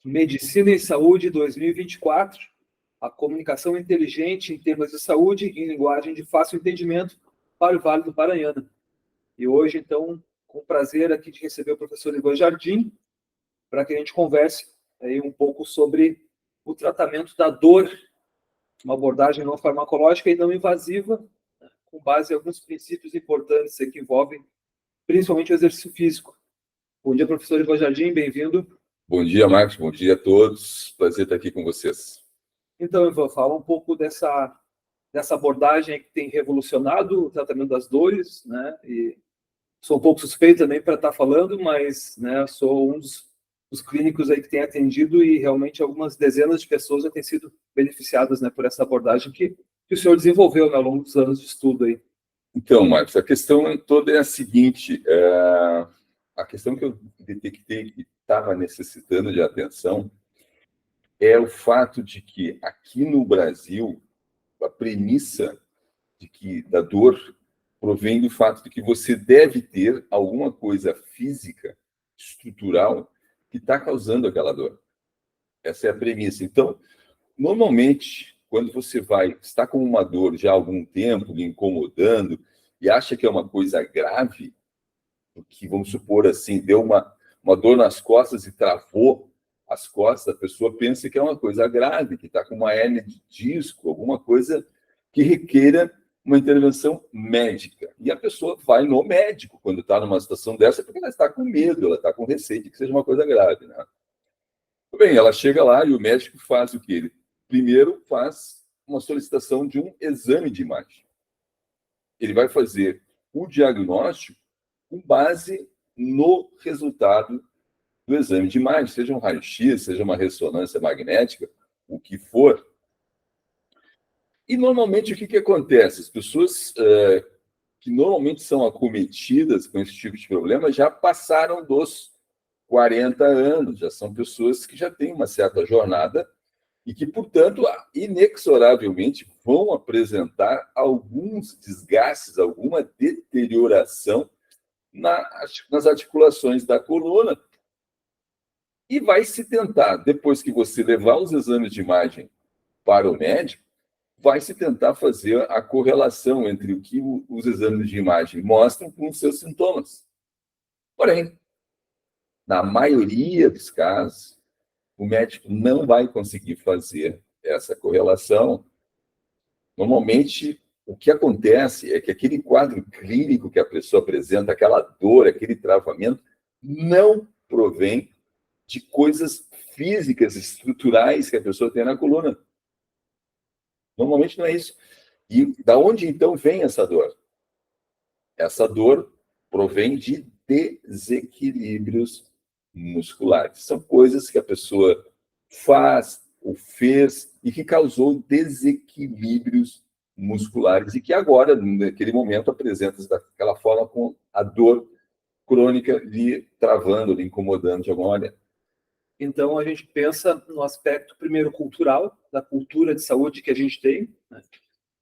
Medicina e Saúde 2024, a comunicação inteligente em temas de saúde em linguagem de fácil entendimento para o Vale do Paranhana. E hoje, então, com prazer aqui de receber o professor Ivan Jardim, para que a gente converse aí um pouco sobre o tratamento da dor, uma abordagem não farmacológica e não invasiva, com base em alguns princípios importantes que envolvem principalmente o exercício físico. Bom dia, professor Ivan Jardim, bem-vindo. Bom dia, Marcos, bom dia a todos. Prazer estar aqui com vocês. Então, Ivan, fala um pouco dessa abordagem que tem revolucionado o tratamento das dores, né? E sou um pouco suspeito também para estar falando, mas, né, sou um dos clínicos aí que tem atendido e realmente algumas dezenas de pessoas já têm sido beneficiadas, né, por essa abordagem que o senhor desenvolveu, né, ao longo dos anos de estudo aí. Então, Marcos, a questão toda é a seguinte, a questão que eu detectei que estava necessitando de atenção é o fato de que aqui no Brasil a premissa da dor provém do fato de que você deve ter alguma coisa física, estrutural, que está causando aquela dor. Essa é a premissa. Então, normalmente, quando você está com uma dor já há algum tempo, lhe incomodando, e acha que é uma coisa grave, porque, vamos supor assim, deu uma dor nas costas e travou as costas, a pessoa pensa que é uma coisa grave, que está com uma hérnia de disco, alguma coisa que requeira uma intervenção médica. E a pessoa vai no médico quando está numa situação dessa, porque ela está com medo, ela está com receio de que seja uma coisa grave, né? Bem, ela chega lá e o médico faz o quê? Ele primeiro faz uma solicitação de um exame de imagem. Ele vai fazer o diagnóstico com base no resultado do exame de imagem, seja um raio-x, seja uma ressonância magnética, o que for. E, normalmente, o que acontece? As pessoas que normalmente são acometidas com esse tipo de problema já passaram dos 40 anos, já são pessoas que já têm uma certa jornada e que, portanto, inexoravelmente vão apresentar alguns desgastes, alguma deterioração nas articulações da coluna. E vai se tentar, depois que você levar os exames de imagem para o médico, vai se tentar fazer a correlação entre o que os exames de imagem mostram com os seus sintomas. Porém, na maioria dos casos, o médico não vai conseguir fazer essa correlação. Normalmente, o que acontece é que aquele quadro clínico que a pessoa apresenta, aquela dor, aquele travamento, não provém de coisas físicas, estruturais que a pessoa tem na coluna. Normalmente não é isso. E da onde, então, vem essa dor? Essa dor provém de desequilíbrios musculares. São coisas que a pessoa faz ou fez e que causou desequilíbrios musculares e que agora, naquele momento, apresenta-se daquela forma com a dor crônica lhe travando, lhe incomodando de alguma maneira. Então, a gente pensa no aspecto, primeiro, cultural, da cultura de saúde que a gente tem, né?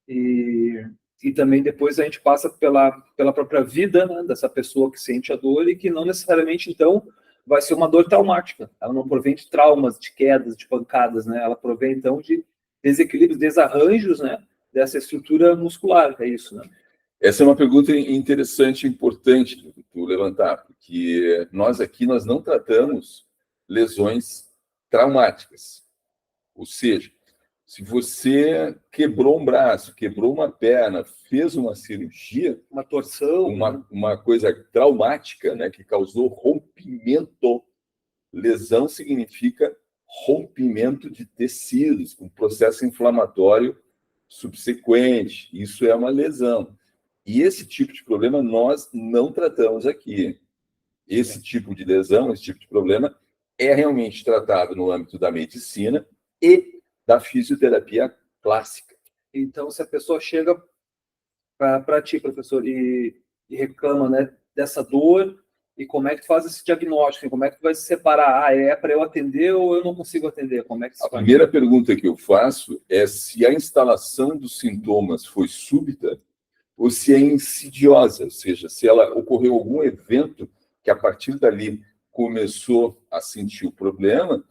E também depois a gente passa pela própria vida, né, dessa pessoa que sente a dor e que não necessariamente, então, vai ser uma dor traumática. Ela não provém de traumas, de quedas, de pancadas, né? Ela provém, então, de desequilíbrios, desarranjos, né, dessa estrutura muscular, é isso, né? Essa é uma pergunta interessante e importante que tu levantar, porque nós não tratamos lesões traumáticas. Ou seja, se você quebrou um braço, quebrou uma perna, fez uma cirurgia, uma torção, uma coisa traumática, né, que causou rompimento. Lesão significa rompimento de tecidos, com processo inflamatório subsequente. Isso é uma lesão. E esse tipo de problema nós não tratamos aqui. Esse tipo de lesão, esse tipo de problema é realmente tratado no âmbito da medicina e da fisioterapia clássica. Então, se a pessoa chega para ti, professor, e reclama, né, dessa dor, e como é que tu faz esse diagnóstico? Como é que tu vai se separar? É para eu atender ou eu não consigo atender? Como é que se faz? A primeira pergunta que eu faço é se a instalação dos sintomas foi súbita ou se é insidiosa, ou seja, se ela ocorreu algum evento que a partir dali começou a sentir o problema,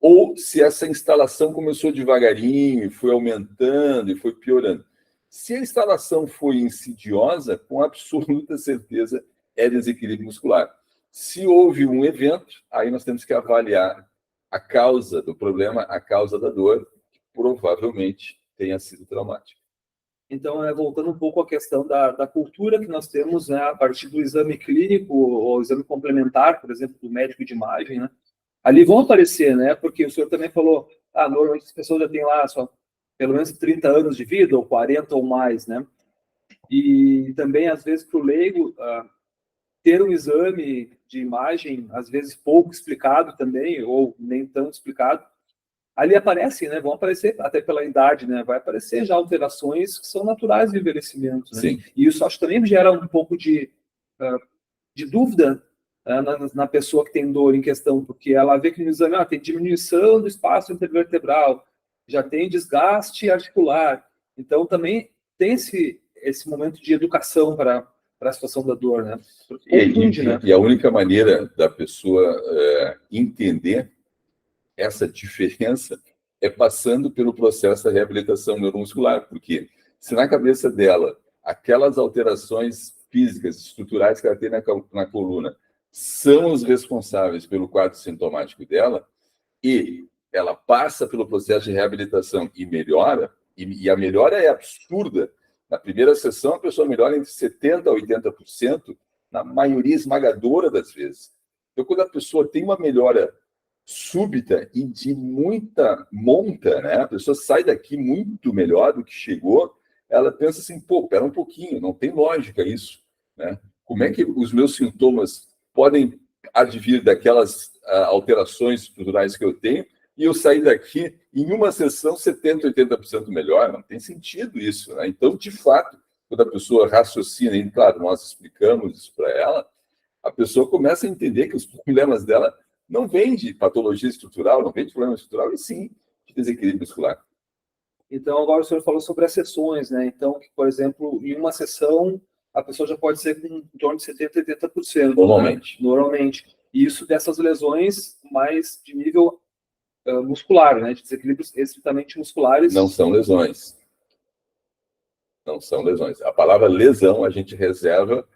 ou se essa instalação começou devagarinho, e foi aumentando e foi piorando. Se a instalação foi insidiosa, com absoluta certeza é desequilíbrio muscular. Se houve um evento, aí nós temos que avaliar a causa do problema, a causa da dor, que provavelmente tenha sido traumática. Então, voltando um pouco à questão da cultura que nós temos, né, a partir do exame clínico ou exame complementar, por exemplo, do médico de imagem, né, ali vão aparecer, né, porque o senhor também falou, normalmente as pessoas já têm lá só pelo menos 30 anos de vida, ou 40 ou mais, né, e também, às vezes, para o leigo, ter um exame de imagem, às vezes pouco explicado também, ou nem tanto explicado, ali aparecem, né? Vão aparecer, até pela idade, né? Vai aparecer já alterações que são naturais do envelhecimento, né? Sim. E isso acho que também gera um pouco de dúvida na pessoa que tem dor em questão, porque ela vê que no exame tem diminuição do espaço intervertebral, já tem desgaste articular. Então, também tem esse momento de educação para a situação da dor, né? Confunde, né? E a única maneira da pessoa entender essa diferença é passando pelo processo da reabilitação neuromuscular, porque se na cabeça dela aquelas alterações físicas, estruturais que ela tem na coluna são os responsáveis pelo quadro sintomático dela, e ela passa pelo processo de reabilitação e melhora, e a melhora é absurda. Na primeira sessão, a pessoa melhora entre 70% a 80%, na maioria esmagadora das vezes. Então, quando a pessoa tem uma melhora súbita e de muita monta, né? A pessoa sai daqui muito melhor do que chegou, ela pensa assim, pera um pouquinho, não tem lógica isso, né? Como é que os meus sintomas podem advir daquelas alterações estruturais que eu tenho e eu sair daqui em uma sessão 70%, 80% melhor? Não tem sentido isso, né? Então, de fato, quando a pessoa raciocina, e claro, nós explicamos isso para ela, a pessoa começa a entender que os problemas dela não vêm de patologia estrutural, não vêm de problema estrutural, e sim de desequilíbrio muscular. Então, agora o senhor falou sobre as sessões, né? Então, por exemplo, em uma sessão, a pessoa já pode ser com em torno de 70%, 80%. Normalmente. Né? Normalmente. E isso dessas lesões mais de nível muscular, né? De desequilíbrios estritamente musculares. Não são lesões. Não são lesões. A palavra lesão a gente reserva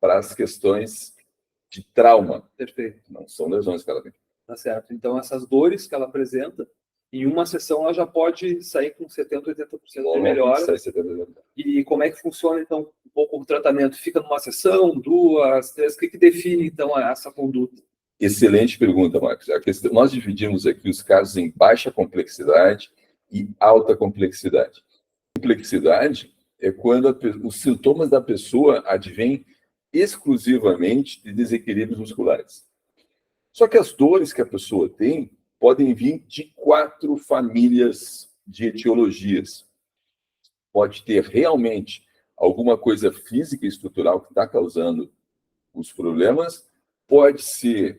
para as questões de trauma. Perfeito. Não são lesões que ela tem. Tá certo. Então, essas dores que ela apresenta, em uma sessão ela já pode sair com 70%, 80% de melhora. E como é que funciona, então, um pouco o tratamento? Fica numa sessão, 2, 3? O que define, então, essa conduta? Excelente pergunta, Marcos. Nós dividimos aqui os casos em baixa complexidade e alta complexidade. Complexidade é quando os sintomas da pessoa advêm exclusivamente de desequilíbrios musculares. Só que as dores que a pessoa tem podem vir de 4 famílias de etiologias. Pode ter realmente alguma coisa física e estrutural que está causando os problemas, pode ser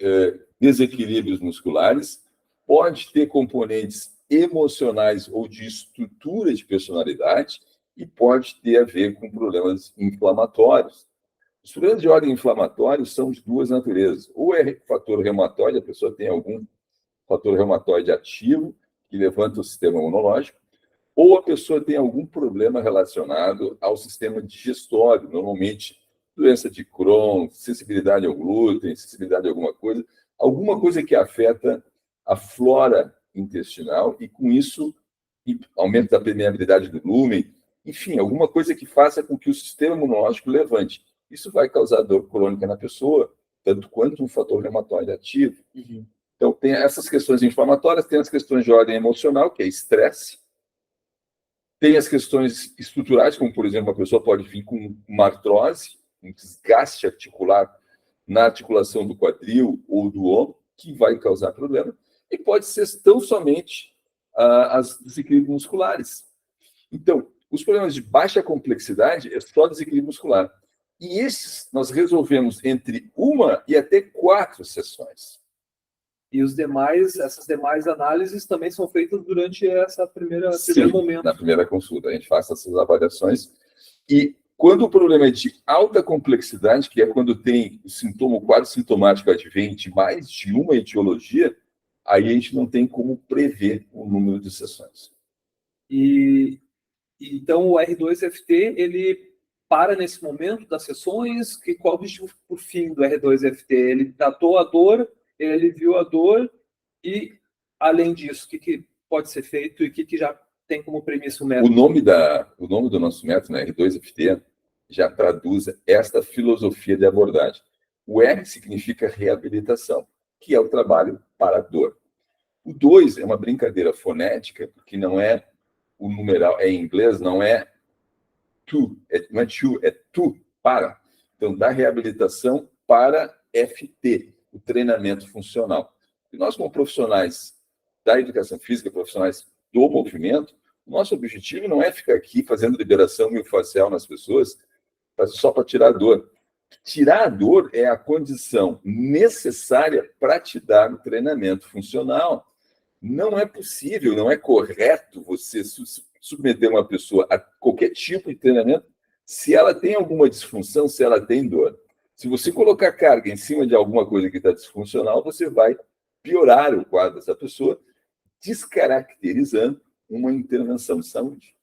desequilíbrios musculares, pode ter componentes emocionais ou de estrutura de personalidade e pode ter a ver com problemas inflamatórios. Os problemas de ordem inflamatória são de 2 naturezas. Ou é fator reumatoide, a pessoa tem algum fator reumatoide ativo, que levanta o sistema imunológico, ou a pessoa tem algum problema relacionado ao sistema digestório, normalmente doença de Crohn, sensibilidade ao glúten, sensibilidade a alguma coisa que afeta a flora intestinal e, com isso, aumenta a permeabilidade do lúmen, enfim, alguma coisa que faça com que o sistema imunológico levante. Isso vai causar dor crônica na pessoa, tanto quanto um fator reumatoide ativo. Uhum. Então, tem essas questões inflamatórias, tem as questões de ordem emocional, que é estresse, tem as questões estruturais, como, por exemplo, a pessoa pode vir com uma artrose, um desgaste articular na articulação do quadril ou do ombro, que vai causar problema, e pode ser tão somente as desequilíbrios musculares. Então, os problemas de baixa complexidade é só desequilíbrio muscular. E esses nós resolvemos entre 1 e até 4 sessões. E essas demais análises também são feitas durante esse primeiro momento. Na primeira consulta, a gente faz essas avaliações. E quando o problema é de alta complexidade, que é quando tem o quadro sintomático advém de mais de uma etiologia, aí a gente não tem como prever o número de sessões. Então, o R2FT, ele para nesse momento das sessões, qual o objetivo por fim do R2FT? Ele tratou a dor, ele aliviou a dor e, além disso, o que pode ser feito e o que já tem como premissa o método? O nome do nosso método, né, R2FT, já traduz esta filosofia de abordagem. O R significa reabilitação, que é o trabalho para a dor. O 2 é uma brincadeira fonética, porque não é o numeral, em inglês, não é não é to, é tu, para. Então, da reabilitação para FT, o treinamento funcional. E nós, como profissionais da educação física, profissionais do movimento, nosso objetivo não é ficar aqui fazendo liberação miofascial nas pessoas só para tirar a dor. Tirar a dor é a condição necessária para te dar o treinamento funcional. Não é possível, não é correto você submeter uma pessoa a qualquer tipo de treinamento se ela tem alguma disfunção, se ela tem dor. Se você colocar carga em cima de alguma coisa que está disfuncional, você vai piorar o quadro dessa pessoa, descaracterizando uma intervenção de saúde.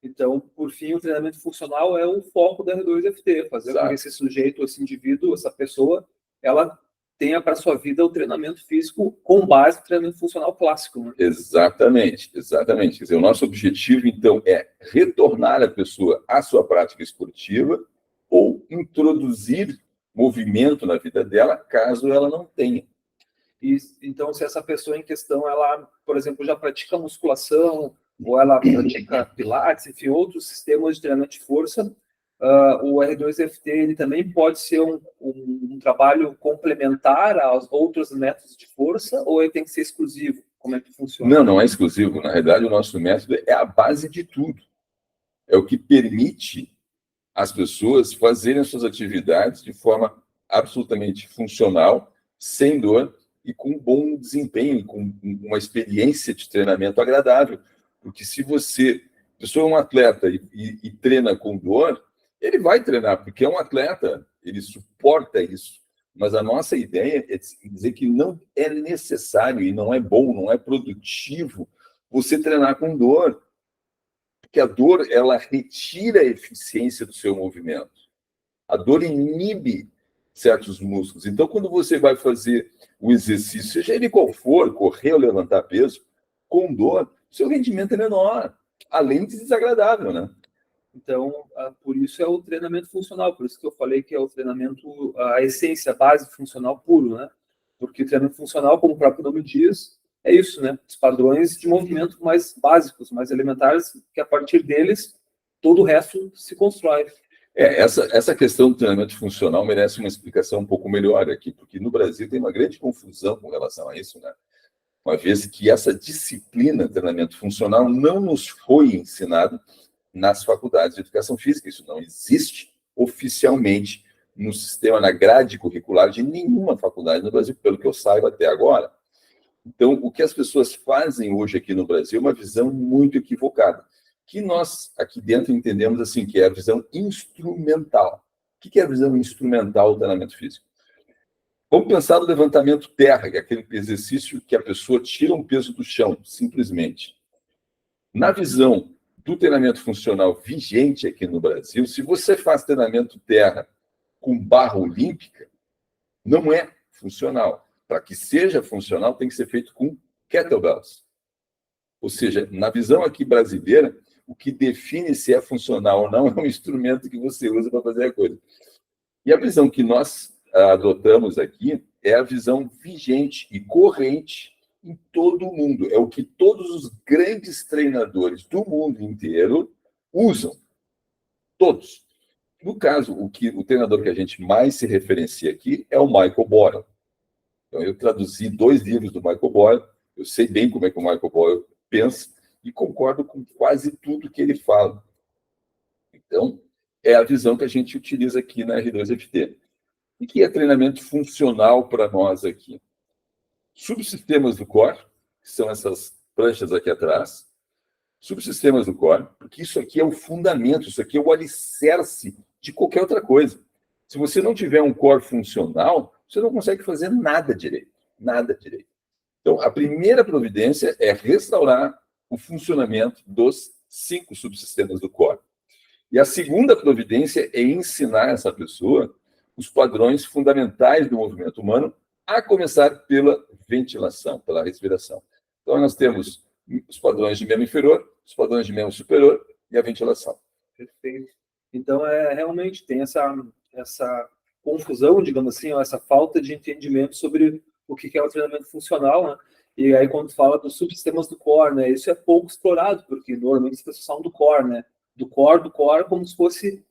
Então, por fim, o treinamento funcional é o foco da R2FT, fazer com que esse sujeito, esse indivíduo, essa pessoa, ela tenha para a sua vida o treinamento físico com base no treinamento funcional clássico. Né? Exatamente, exatamente. Quer dizer, o nosso objetivo, então, é retornar a pessoa à sua prática esportiva ou introduzir movimento na vida dela, caso ela não tenha. Então, se essa pessoa em questão, ela, por exemplo, já pratica musculação, ou ela pratica pilates, enfim, outros sistemas de treinamento de força, o R2FT ele também pode ser um trabalho complementar aos outros métodos de força, ou ele tem que ser exclusivo? Como é que funciona? Não, não é exclusivo. Na realidade, o nosso método é a base de tudo. É o que permite as pessoas fazerem as suas atividades de forma absolutamente funcional, sem dor e com bom desempenho, com uma experiência de treinamento agradável. Porque se a pessoa é um atleta e treina com dor, ele vai treinar, porque é um atleta, ele suporta isso. Mas a nossa ideia é dizer que não é necessário e não é bom, não é produtivo você treinar com dor. Porque a dor, ela retira a eficiência do seu movimento. A dor inibe certos músculos. Então, quando você vai fazer o exercício, seja ele qual for, correr ou levantar peso, com dor, seu rendimento é menor, além de desagradável, né? Então, por isso é o treinamento funcional, por isso que eu falei que é o treinamento, a essência, a base funcional puro, né? Porque o treinamento funcional, como o próprio nome diz, é isso, né? Os padrões de movimento mais básicos, mais elementares, que a partir deles todo o resto se constrói. Essa questão do treinamento funcional merece uma explicação um pouco melhor aqui, porque no Brasil tem uma grande confusão com relação a isso, né? Uma vez que essa disciplina, treinamento funcional, não nos foi ensinada nas faculdades de educação física. Isso não existe oficialmente no sistema, na grade curricular de nenhuma faculdade no Brasil, pelo que eu saiba até agora. Então, o que as pessoas fazem hoje aqui no Brasil é uma visão muito equivocada, que nós aqui dentro entendemos assim, que é a visão instrumental. O que é a visão instrumental do treinamento físico? Vamos pensar no levantamento terra, que é aquele exercício que a pessoa tira um peso do chão, simplesmente. Na visão do treinamento funcional vigente aqui no Brasil, se você faz treinamento terra com barra olímpica, não é funcional. Para que seja funcional, tem que ser feito com kettlebells. Ou seja, na visão aqui brasileira, o que define se é funcional ou não é um instrumento que você usa para fazer a coisa. E a visão que nós adotamos aqui é a visão vigente e corrente em todo o mundo. É o que todos os grandes treinadores do mundo inteiro usam. Todos. No caso, o treinador que a gente mais se referencia aqui é o Michael Boyle. Então, eu traduzi 2 livros do Michael Boyle, eu sei bem como é que o Michael Boyle pensa e concordo com quase tudo que ele fala. Então, é a visão que a gente utiliza aqui na R2FT. E que é treinamento funcional para nós aqui? Subsistemas do core, que são essas pranchas aqui atrás. Subsistemas do core, porque isso aqui é o fundamento, isso aqui é o alicerce de qualquer outra coisa. Se você não tiver um core funcional, você não consegue fazer nada direito. Nada direito. Então, a primeira providência é restaurar o funcionamento dos 5 subsistemas do core. E a segunda providência é ensinar essa pessoa os padrões fundamentais do movimento humano, a começar pela ventilação, pela respiração. Então, nós temos os padrões de membro inferior, os padrões de membro superior e a ventilação. Perfeito. Então, realmente tem essa confusão, digamos assim, essa falta de entendimento sobre o que é o treinamento funcional, né? E aí, quando fala dos subsistemas do core, né? Isso é pouco explorado, porque normalmente as pessoas falam do core, né? Do core, como se fosse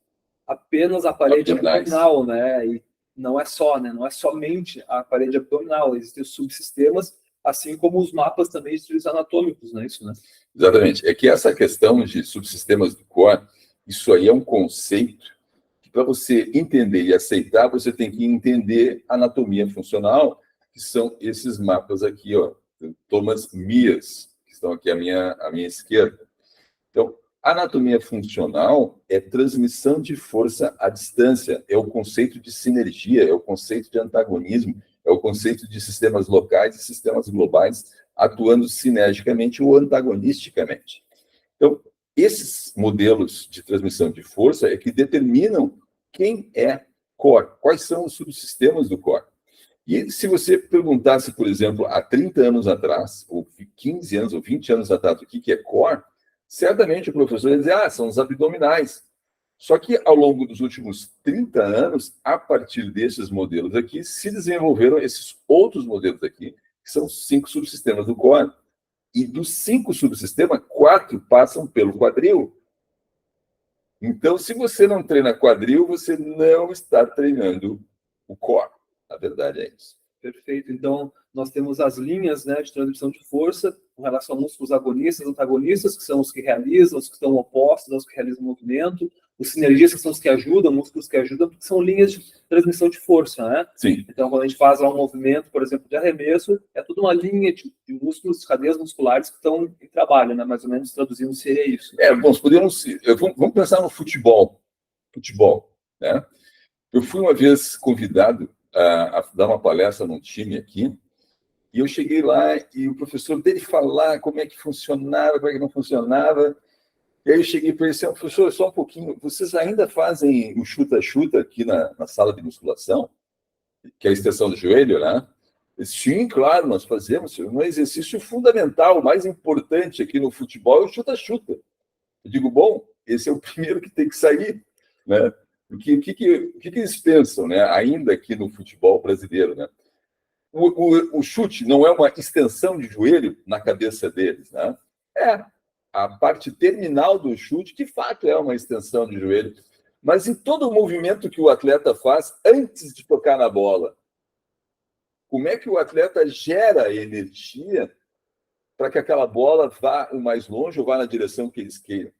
apenas a parede abdominal, né? E não é só, né? Não é somente a parede abdominal, existem os subsistemas, assim como os mapas também de estudos anatômicos, não é isso, né? Exatamente. É que essa questão de subsistemas do core, isso aí é um conceito que, para você entender e aceitar, você tem que entender a anatomia funcional, que são esses mapas aqui, ó, Thomas Mias, que estão aqui à minha esquerda. Então, anatomia funcional é transmissão de força à distância, é o conceito de sinergia, é o conceito de antagonismo, é o conceito de sistemas locais e sistemas globais atuando sinergicamente ou antagonisticamente. Então, esses modelos de transmissão de força é que determinam quem é core, quais são os subsistemas do core. E se você perguntasse, por exemplo, há 30 anos atrás, ou 15 anos, ou 20 anos atrás, o que é core, certamente o professor ia dizer, são os abdominais. Só que ao longo dos últimos 30 anos, a partir desses modelos aqui, se desenvolveram esses outros modelos aqui, que são 5 subsistemas do core. E dos 5 subsistemas, 4 passam pelo quadril. Então, se você não treina quadril, você não está treinando o core. A verdade é isso. Perfeito. Então, nós temos as linhas, né, de transmissão de força com relação a músculos agonistas e antagonistas, que são os que realizam, os que estão opostos aos que realizam o movimento, os sinergistas, que são os que ajudam, músculos que ajudam, porque são linhas de transmissão de força, né? Sim. Então, quando a gente faz lá um movimento, por exemplo, de arremesso, é tudo uma linha de músculos, de cadeias musculares que estão em trabalho, né? Mais ou menos traduzindo seria isso. Bom, vamos pensar no futebol. Futebol, né? Eu fui uma vez convidado a dar uma palestra num time aqui, e eu cheguei lá e o professor dele falar como é que funcionava, como é que não funcionava. E aí eu cheguei para ele e disse, professor, só um pouquinho, vocês ainda fazem o chuta-chuta aqui na sala de musculação, que é a extensão do joelho, né? Sim, claro, nós fazemos. Um exercício fundamental, o mais importante aqui no futebol é o chuta-chuta. Eu digo, bom, esse é o primeiro que tem que sair, né? Porque o que eles pensam, né? Ainda aqui no futebol brasileiro, né? O chute não é uma extensão de joelho na cabeça deles, né? É a parte terminal do chute, de fato, é uma extensão de joelho. Mas em todo o movimento que o atleta faz antes de tocar na bola, como é que o atleta gera energia para que aquela bola vá o mais longe ou vá na direção que eles queiram?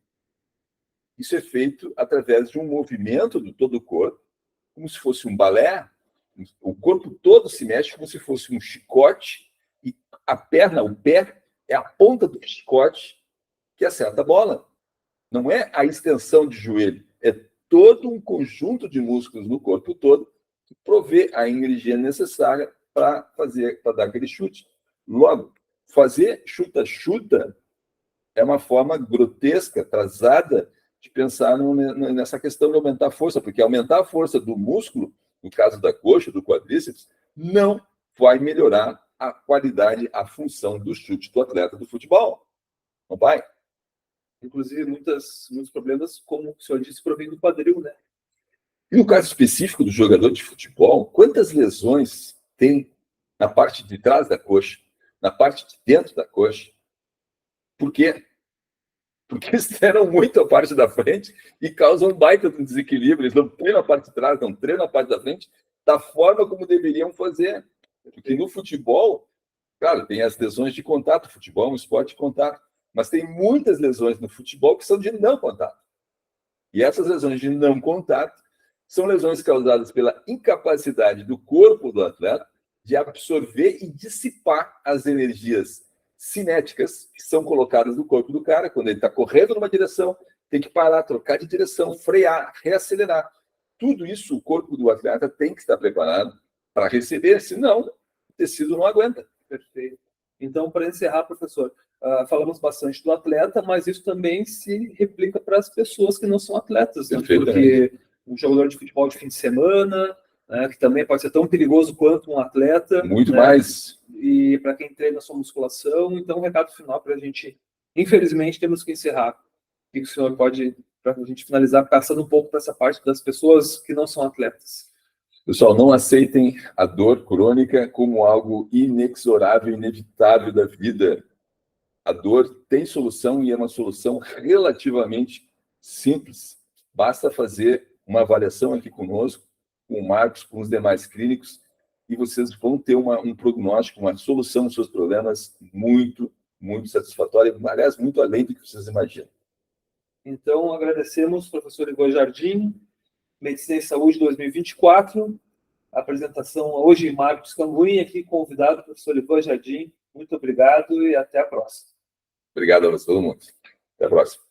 Isso é feito através de um movimento do todo o corpo, como se fosse um balé. O corpo todo se mexe como se fosse um chicote e a perna, o pé, é a ponta do chicote que acerta a bola. Não é a extensão de joelho, é todo um conjunto de músculos no corpo todo que provê a energia necessária para dar aquele chute. Logo, fazer chuta-chuta é uma forma grotesca, atrasada, de pensar nessa questão de aumentar a força, porque aumentar a força do músculo, no caso da coxa, do quadríceps, não vai melhorar a qualidade, a função do chute do atleta do futebol. Não vai? Inclusive, muitos problemas, como o senhor disse, provém do quadril, né? E no caso específico do jogador de futebol, quantas lesões tem na parte de trás da coxa, na parte de dentro da coxa? Por quê? Porque eles treinam muito a parte da frente e causam um baita de desequilíbrio. Eles não treinam a parte de trás, não treinam a parte da frente da forma como deveriam fazer. Porque no futebol, claro, tem as lesões de contato. O futebol é um esporte de contato. Mas tem muitas lesões no futebol que são de não contato. E essas lesões de não contato são lesões causadas pela incapacidade do corpo do atleta de absorver e dissipar as energias cinéticas que são colocadas no corpo do cara. Quando ele está correndo numa direção, tem que parar, trocar de direção, frear, reacelerar. Tudo isso o corpo do atleta tem que estar preparado para receber, senão o tecido não aguenta. Perfeito. Então, para encerrar, professor, falamos bastante do atleta, mas isso também se replica para as pessoas que não são atletas, né? Porque um jogador de futebol de fim de semana, né, que também pode ser tão perigoso quanto um atleta. Muito, né? Mais. E para quem treina a sua musculação, então, um recado final para a gente, infelizmente, temos que encerrar. O que o senhor pode, para a gente finalizar, passando um pouco para essa parte das pessoas que não são atletas? Pessoal, não aceitem a dor crônica como algo inexorável, inevitável da vida. A dor tem solução e é uma solução relativamente simples. Basta fazer uma avaliação aqui conosco, com o Marcos, com os demais clínicos, e vocês vão ter um prognóstico, uma solução dos seus problemas muito, muito satisfatória, aliás, muito além do que vocês imaginam. Então, agradecemos, professor Igor Jardim, Medicina e Saúde 2024, a apresentação hoje, Marcos Cambuim, aqui convidado, professor Igor Jardim. Muito obrigado e até a próxima. Obrigado a todo mundo. Até a próxima.